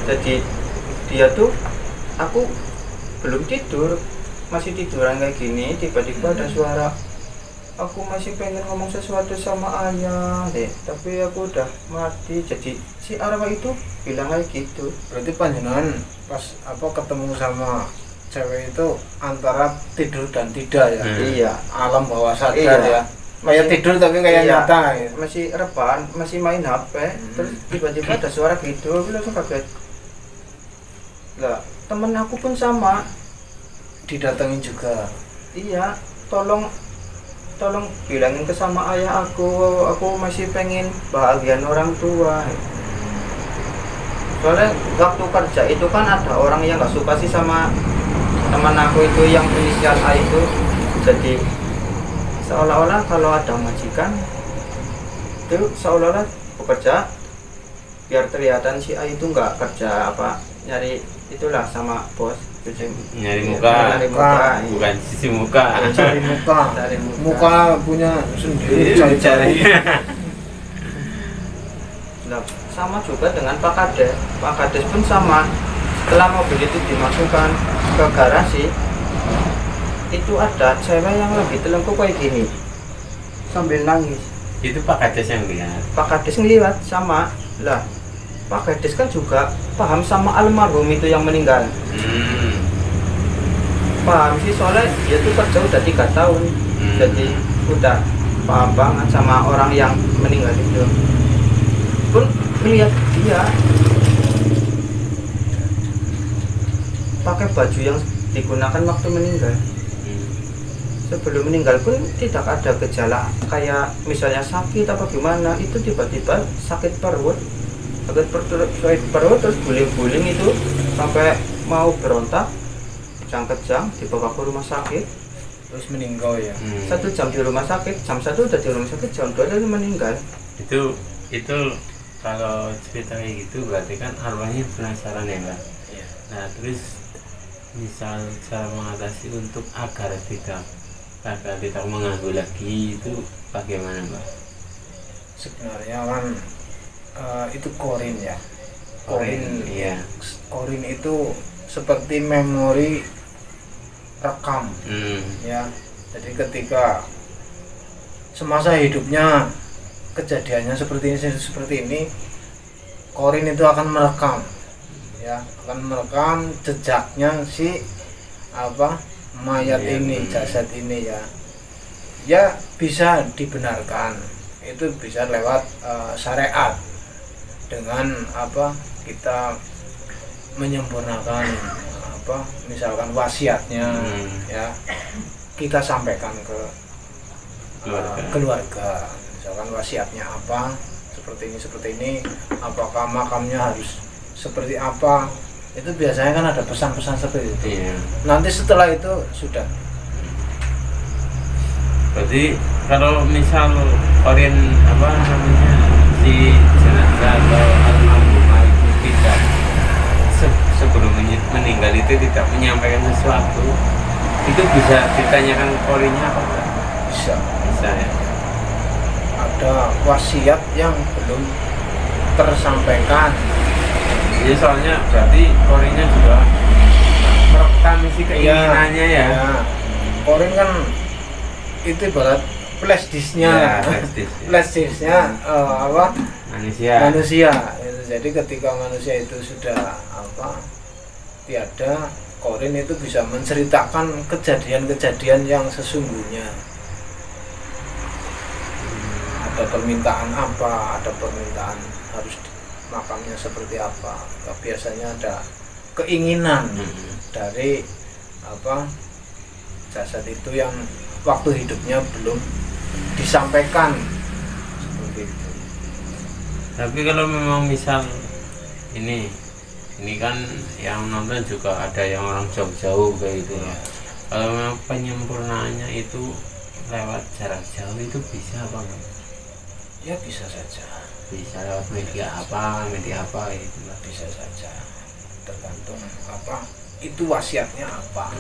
Jadi dia tuh, aku belum tidur, masih tiduran kayak gini, tiba-tiba ada suara, aku masih pengen ngomong sesuatu sama ayah deh, tapi aku udah mati. Jadi si arwah itu bilang kayak gitu. Berarti panjenengan pas ketemu sama cewek itu antara tidur dan tidak ya? Iya, Alam bawah sadar Iya. ya. Kayak tidur tapi kayak Iya. nyata gitu. masih rebahan, masih main HP, terus tiba-tiba ada suara gitu, aku langsung kaget. Lah, temen aku pun sama. Didatengin juga. Iya, tolong bilangin ke sama ayah aku masih pengen bahagian orang tua. Soalnya waktu kerja itu kan ada orang yang nggak suka sih sama teman aku itu yang inisial A itu. Jadi seolah-olah kalau ada majikan itu seolah-olah bekerja biar kelihatan si A itu nggak kerja nyari itulah sama bos. Nyari muka, Nyari muka. bukan sisi muka. Cari muka. Cari muka. Muka punya sendiri cari. Nah, sama juga dengan Pak Kades. Pak Kades pun sama. Setelah mobil itu dimasukkan ke garasi, itu ada cewek yang lagi telengkup kayak gini sambil nangis. Itu Pak Kades yang lihat. Pak Kades ngeliat sama. Lah, Pak Kades kan juga paham sama almarhum itu yang meninggal. Paham sih, soalnya dia tuh kerja udah 3 tahun. Jadi udah paham banget sama orang yang meninggal itu. Pun melihat dia pakai baju yang digunakan waktu meninggal. Sebelum meninggal pun tidak ada gejala kayak misalnya sakit apa gimana, itu tiba-tiba sakit perut terus guling-guling itu sampai mau berontak, kejang-kejang dibawa ke rumah sakit. Terus meninggal ya. 1 jam di rumah sakit, jam 1 udah di rumah sakit, jam 2 udah meninggal. Itu kalau cerita kayak gitu berarti kan arwahnya penasaran ya Mbak. Iya. Nah terus misal cara mengatasi untuk agar tidak mengganggu lagi itu bagaimana Mbak? Sebenarnya kan itu korin ya. Iya. Korin itu seperti memori rekam ya. Jadi ketika semasa hidupnya kejadiannya seperti ini, korin itu akan merekam ya, akan merekam jejaknya si mayat ini, jasad ini ya bisa dibenarkan. Itu bisa lewat syariat dengan kita menyempurnakan misalkan wasiatnya ya, kita sampaikan ke keluarga. Misalkan wasiatnya seperti ini, apakah makamnya harus seperti apa, itu biasanya kan ada pesan-pesan seperti itu. Nanti setelah itu sudah. Berarti kalau misal korin si jenazah atau almarhumah itu tidak sebelum meninggal itu tidak menyampaikan sesuatu, itu bisa ditanyakan korinnya apa enggak? Bisa Ya. ada wasiat yang belum tersampaikan. Jadi soalnya berarti korinnya juga merekam isi keinginannya ya. Korin kan itu ibarat flash disknya, flash disknya manusia. Jadi ketika manusia itu sudah tiada, korin itu bisa menceritakan kejadian-kejadian yang sesungguhnya. Ada permintaan ada permintaan harus makamnya seperti apa. Biasanya ada keinginan dari jasad itu yang waktu hidupnya belum disampaikan seperti itu. Tapi kalau memang misal ini kan yang nonton juga ada yang orang jauh-jauh kayak gitu ya. Kalau memang penyempurnaannya itu lewat jarak jauh itu bisa apa enggak? Ya bisa saja. Bisa lewat media apa gitu lah. Bisa saja. Tergantung itu wasiatnya apa.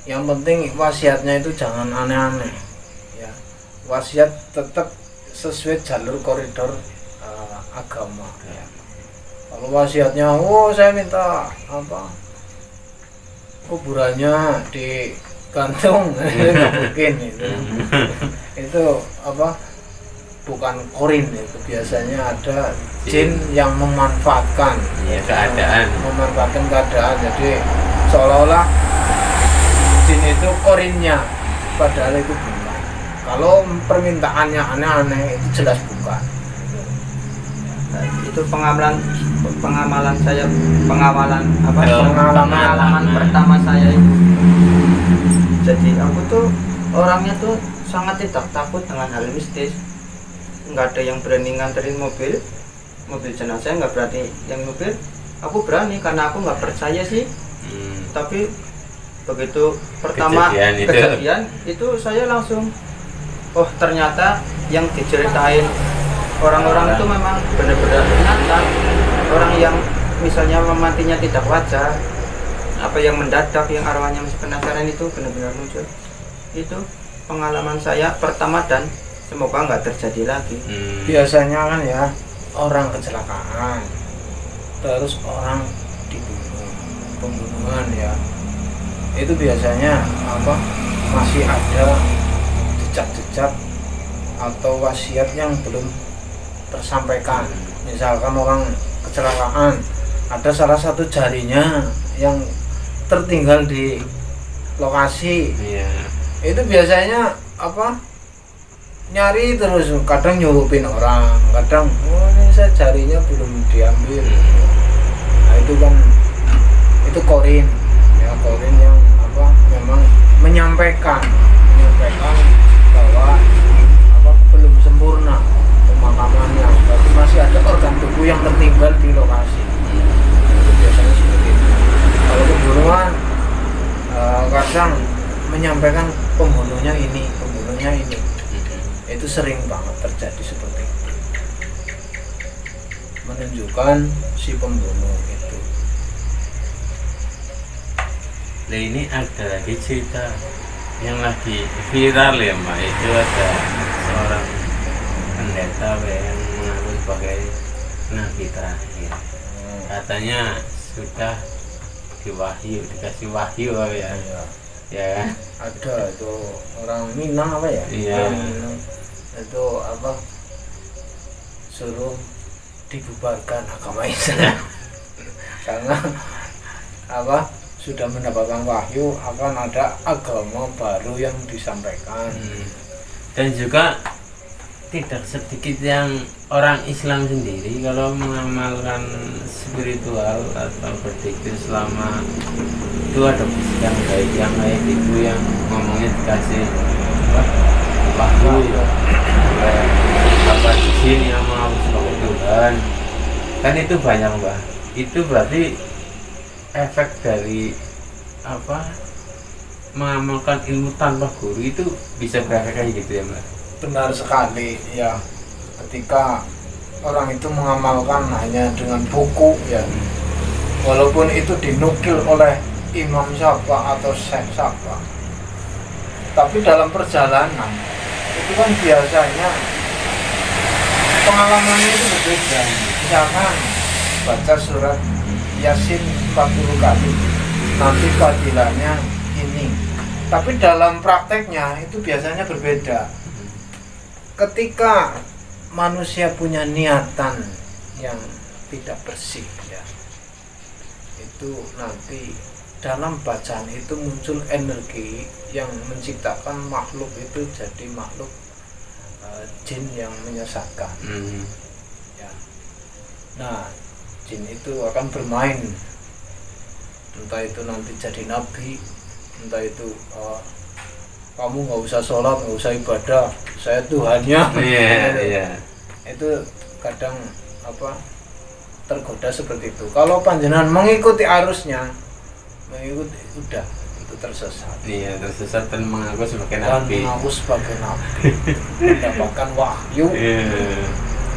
Yang penting wasiatnya itu jangan aneh-aneh ya. Wasiat tetap sesuai jalur koridor agama ya. Kalau wasiatnya, oh saya minta apa kuburannya digantung, nggak mungkin itu. Itu apa? Bukan korin itu, biasanya ada jin yang memanfaatkan ya keadaan. memanfaatkan keadaan, jadi seolah-olah jin itu korinnya, padahal itu bukan. Kalau permintaannya aneh-aneh itu jelas bukan. Nah, itu pengamalan saya, pengamalan apa, Pengalaman. pertama saya itu. Jadi aku tuh orangnya tuh sangat tidak takut dengan hal mistis. Nggak ada yang berani nganterin mobil jenazah, nggak berani yang mobil. Aku berani karena aku nggak percaya sih. Tapi begitu pertama kejadian itu saya langsung, oh ternyata yang diceritain orang-orang itu memang benar-benar nyata. Orang yang misalnya matinya tidak wajar, apa yang mendadak, yang arwahnya masih penasaran, itu benar-benar muncul. Itu pengalaman saya pertama dan semoga nggak terjadi lagi. Biasanya kan ya orang kecelakaan, terus orang dibunuh, pembunuhan ya, itu biasanya apa, masih ada jejak-jejak atau wasiat yang belum tersampaikan. Misalkan orang kecelakaan, ada salah satu jarinya yang tertinggal di lokasi. Itu biasanya apa, nyari terus, kadang nyurupin orang, kadang oh ini saya jarinya belum diambil. Nah itu kan, itu korin ya, korin yang apa, memang menyampaikan bahwa apa, belum sempurna pemakamannya, berarti masih ada organ tubuh yang tertinggal di lokasi. Itu biasanya seperti itu. Kalau pembunuhan kadang menyampaikan pembunuhnya ini, itu sering banget terjadi seperti itu, menunjukkan si pembunuh itu. Nah ini ada lagi cerita yang lagi viral ya Mbak, itu ada seorang pendeta yang mengaku sebagai nabi terakhir. Katanya sudah dikasih wahyu ya. Ya kan? Ada itu orang Minang apa ya? Iya. Minang. Itu apa, suruh dibubarkan agama Islam karena apa, sudah mendapatkan wahyu akan ada agama baru yang disampaikan. Dan juga tidak sedikit yang orang Islam sendiri kalau mengamalkan spiritual atau berzikir selama itu ada yang baik itu yang ngomongnya dikasih wahyu apa jin yang mau sebagai Tuhan, kan itu banyak Mbak. Itu berarti efek dari apa, mengamalkan ilmu tanpa guru itu bisa berefek kayak gitu ya Mbak? Benar sekali ya, ketika orang itu mengamalkan hanya dengan buku ya, walaupun itu dinukil oleh imam siapa atau syekh siapa, tapi dalam perjalanan itu kan biasanya pengalamannya itu berbeda. Misalkan baca surat Yasin 40 kali, nanti fadilahnya ini, tapi dalam prakteknya itu biasanya berbeda. Ketika manusia punya niatan yang tidak bersih ya, itu nanti dalam bacaan itu muncul energi yang menciptakan makhluk itu jadi makhluk jin yang menyesatkan. Ya. Nah, jin itu akan bermain, entah itu nanti jadi nabi, entah itu kamu nggak usah sholat, nggak usah ibadah, saya Tuhannya. Itu kadang apa, tergoda seperti itu. Kalau panjenengan mengikuti arusnya, udah itu tersesat. Iya, tersesat dan mengaku sebagai Dan nabi. mengaku sebagai nabi, mendapatkan wahyu.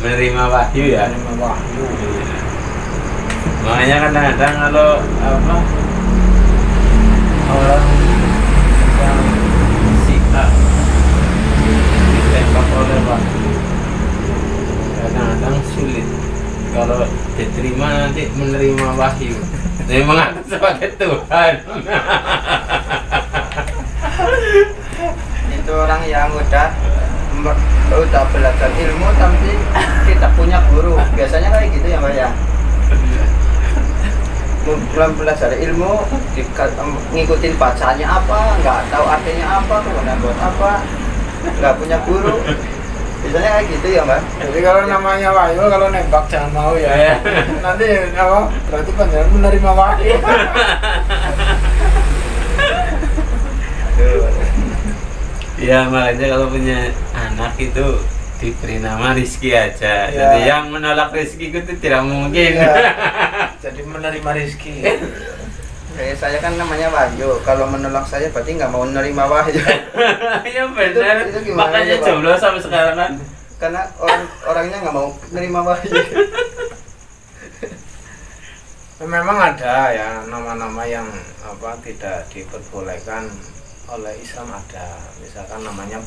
Menerima wahyu ya. Menerima wahyu. Makanya kadang-kadang kalau apa, orang yang si A ditembak oleh wahyu, kadang-kadang sulit kalau diterima nanti menerima wahyu. Dia mengaku sebagai Tuhan. Itu orang yang udah belajar ilmu tapi tidak punya guru. Biasanya kayak gitu ya Mbak ya. Belum belajar ilmu, ngikutin bacaannya apa, nggak tahu artinya apa, kemudian buat apa, nggak punya guru. Biasanya kayak gitu ya Mbak. Jadi kalau namanya wahyu, kalau nembak jangan mau ya. Nanti apa? Berarti panjenengan menerima wahyu. Ya makanya kalau punya anak itu diberi nama Rizky aja. Ya. Jadi yang menolak Rizky itu tidak mungkin. Ya. Jadi menerima rezeki. Kayak saya kan namanya Wahyu. Kalau menolak saya berarti nggak mau menerima Wahyu. Ya benar. Itu gimana Makanya ya, Pak? jomblo sampai sekarang kan. Karena orangnya nggak mau menerima Wahyu. Memang ada ya nama-nama yang apa tidak diperbolehkan oleh Islam ada. Misalkan namanya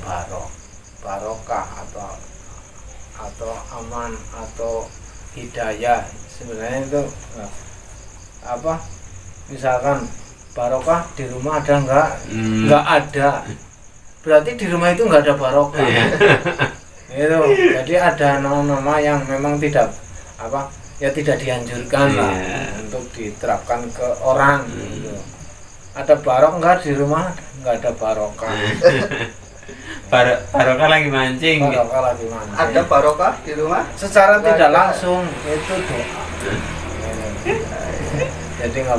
barokah atau aman atau hidayah. Sebenarnya itu apa? Misalkan barokah di rumah ada enggak? Enggak ada. Berarti di rumah itu enggak ada barokah. Itu. Jadi ada nama-nama yang memang tidak apa? Ya tidak dianjurkan lah untuk diterapkan ke orang gitu. Ada barok enggak di rumah? Enggak ada barokah. Barokah lagi mancing. Barokah lagi mancing. Ada barokah di rumah? Secara Nggak tidak ada. langsung itu doa. Jadi nggak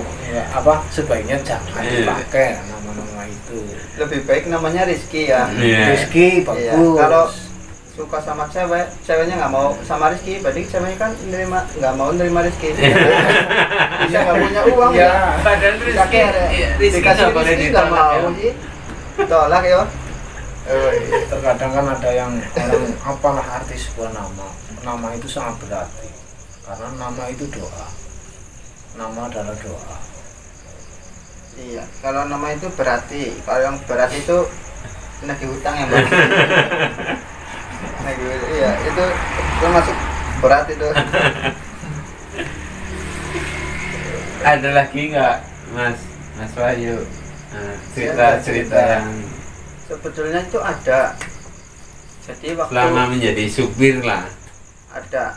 apa sebaiknya jangan dipakai nama-nama itu. Lebih baik namanya Rizky ya. Rezeki bagus. Iya. Kalau suka sama cewek, ceweknya nggak mau sama Rizky, berarti ceweknya kan nggak mau nerima Rizky. Bisa nggak punya uang Ya. Padahal Rizky dikasih nggak boleh Rizky nggak ditolak ya. mau sih, tolak ya. Oh, iya. Terkadang kan ada yang orang apalah arti sebuah nama. Nama itu sangat berarti. Karena nama itu doa. Nama adalah doa. Iya, kalau nama itu berarti, kalau yang berat itu nagih hutang ya Mbak. Nagih, iya itu termasuk berat itu. Ada lagi nggak Mas Wahyu cerita-cerita yang Sebetulnya itu ada. Jadi waktu selama menjadi supir lah. ada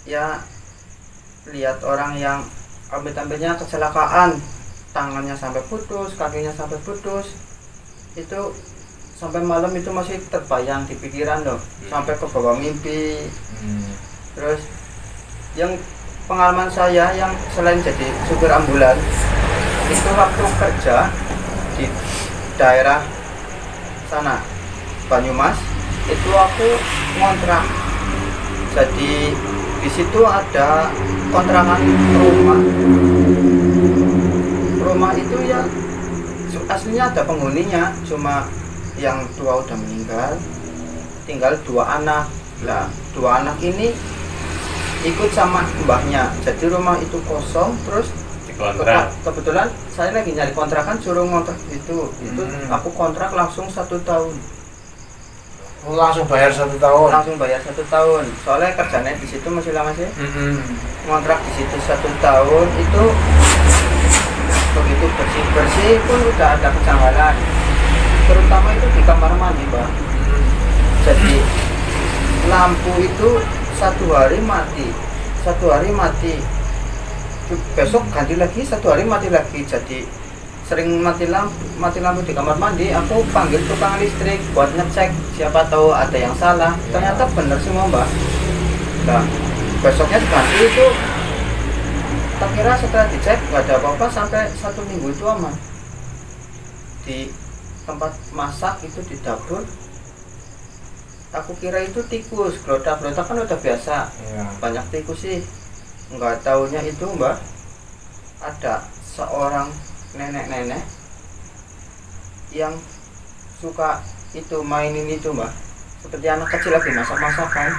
ya lihat orang yang amit-amitnya kecelakaan, tangannya sampai putus, kakinya sampai putus, itu sampai malam itu masih terbayang di pikiran loh, sampai ke bawah mimpi. Terus yang pengalaman saya yang selain jadi supir ambulan itu waktu kerja di daerah sana Banyumas itu aku ngontrak. Jadi di situ ada kontrakan rumah itu ya aslinya ada penghuninya, cuma yang tua udah meninggal, tinggal 2 anak. Lah 2 anak ini ikut sama mbahnya, jadi rumah itu kosong. Terus kebetulan saya lagi nyari kontrakan, suruh ngontrak itu aku kontrak langsung 1 tahun. Langsung bayar 1 tahun. Langsung bayar 1 tahun. Soalnya kerjanya di situ masih lama sih. Ngontrak di situ 1 tahun itu begitu bersih pun udah ada kejanggalan. Terutama itu di kamar mandi, Mbak. Jadi lampu itu 1 hari mati, 1 hari mati. Besok ganti lagi, 1 hari mati lagi. Jadi sering mati lampu di kamar mandi. Aku panggil tukang listrik buat ngecek, siapa tahu ada yang salah. Ternyata benar semua, Mbak. Nah, besoknya diganti itu, tak kira setelah dicek nggak ada apa-apa, sampai 1 minggu itu aman. Di tempat masak itu di dapur, aku kira itu tikus, gelodak-gelodak kan udah biasa. Banyak tikus sih. Nggak taunya itu, Mbak, ada seorang nenek-nenek yang suka itu mainin itu, Mbak, seperti anak kecil lagi masak-masakan.